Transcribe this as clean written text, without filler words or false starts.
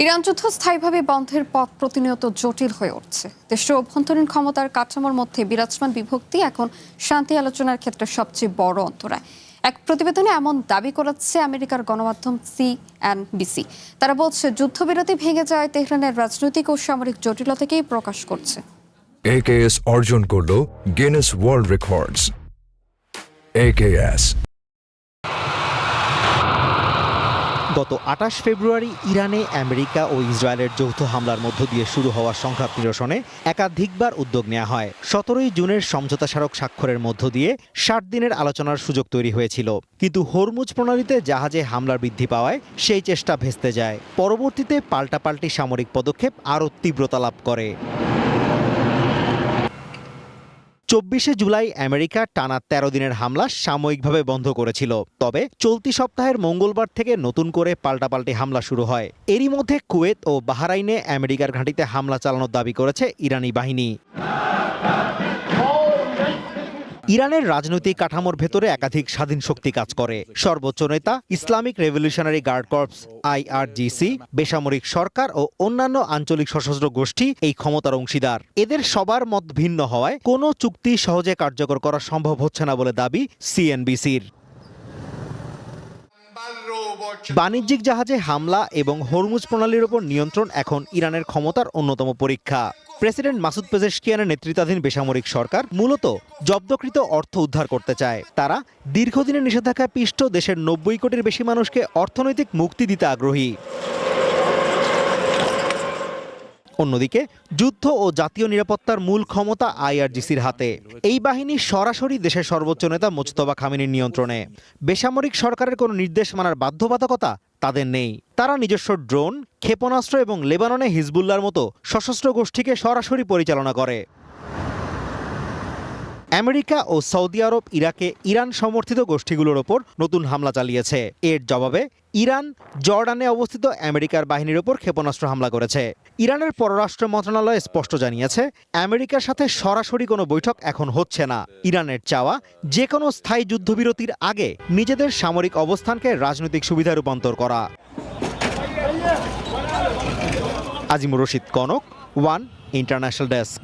Iran যুদ্ধ স্থায়ীভাবে বন্ধের পথ প্রতিনিয়ত জটিল হয়ে উঠছে। দেশের অভ্যন্তরীণ ক্ষমতার কাঠামোর মধ্যে বিরাজমান বিভক্তি এখন শান্তি আলোচনার ক্ষেত্রে সবচেয়ে বড় অন্তরায়। এক প্রতিবেদনে এমন দাবি করেছে আমেরিকার গণমাধ্যম সিএনবিসি। তারা বলছে যুদ্ধবিরতি ভেঙে যাওয়ায় তেহরানের রাজনৈতিক ও সামরিক জটিলতাকেই প্রকাশ করছে। AKS অর্জন করল গিনেস ওয়ার্ল্ড রেকর্ডস। AKS গত ২৮ ফেব্রুয়ারি ইরানে আমেরিকা ও ইসরায়েলের যৌথ হামলার মধ্য দিয়ে শুরু হওয়া সংঘাত নিরসনে একাধিকবার উদ্যোগ নেওয়া হয়। ১৭ জুনের সমঝোতা স্মারক স্বাক্ষরের মধ্য দিয়ে ৬০ দিনের আলোচনার সুযোগ তৈরি হয়েছিল, কিন্তু হরমুজ প্রণালীতে জাহাজে হামলার বৃদ্ধি পাওয়ায় সেই চেষ্টা ভেস্তে যায়। পরবর্তীতে পাল্টাপাল্টি সামরিক পদক্ষেপ আরও তীব্রতা লাভ করে। ২৪ জুলাই আমেরিকা টানা ১৩ দিনের হামলা সাময়িকভাবে বন্ধ করেছিল। তবে চলতি সপ্তাহের মঙ্গলবার থেকে নতুন করে পাল্টাপাল্টি হামলা শুরু হয়। এরই মধ্যে কুয়েত ও বাহরাইনে আমেরিকার ঘাঁটিতে হামলা চালানোর দাবি করেছে ইরানি বাহিনী। ইরানের রাজনৈতিক কাঠামোর ভেতরে একাধিক স্বাধীন শক্তি কাজ করে। সর্বোচ্চ নেতা Islamic Revolutionary Guard Corps IRGC, বেসামরিক সরকার ও অন্যান্য আঞ্চলিক সশস্ত্র গোষ্ঠী এই ক্ষমতার অংশীদার। এদের সবার মত ভিন্ন হওয়ায় কোনো চুক্তি সহজে কার্যকর করা সম্ভব হচ্ছে না বলে দাবি সিএনবিসির। বাণিজ্যিক জাহাজে হামলা এবং হরমুজ প্রণালীর উপর নিয়ন্ত্রণ এখন ইরানের ক্ষমতার অন্যতম পরীক্ষা। প্রেসিডেন্ট মাসুদ পেজেশকিয়ানের নেতৃত্বাধীন বেসামরিক সরকার মূলত জব্দকৃত অর্থ উদ্ধার করতে চায়। তারা দীর্ঘদিনের নিষেধাজ্ঞায় পিষ্ট দেশের ৯০ কোটির বেশি মানুষকে অর্থনৈতিক মুক্তি দিতে আগ্রহী। অন্যদিকে যুদ্ধ ও জাতীয় নিরাপত্তার মূল ক্ষমতা IRGCর হাতে। এই বাহিনী সরাসরি দেশের সর্বোচ্চ নেতা মোজতবা খামেনির নিয়ন্ত্রণে। বেসামরিক সরকারের কোনো নির্দেশ মানার বাধ্যবাধকতা তাদের নেই। তারা নিজস্ব ড্রোন, ক্ষেপণাস্ত্র এবং লেবাননে হিজবুল্লাহর মতো সশস্ত্র গোষ্ঠীকে সরাসরি পরিচালনা করে। আমেরিকা ও সৌদি আরব ইরাকে ইরান সমর্থিত গোষ্ঠীগুলোর ওপর নতুন হামলা চালিয়েছে। এর জবাবে ইরান জর্ডানে অবস্থিত আমেরিকার বাহিনীর ওপর ক্ষেপণাস্ত্র হামলা করেছে। ইরানের পররাষ্ট্র মন্ত্রণালয় স্পষ্ট জানিয়েছে, আমেরিকার সাথে সরাসরি কোনো বৈঠক এখন হচ্ছে না। ইরানের চাওয়া যে কোনো স্থায়ী যুদ্ধবিরতির আগে নিজেদের সামরিক অবস্থানকে রাজনৈতিক সুবিধায় রূপান্তর করা। Azimur Rashid Kanak, one international desk.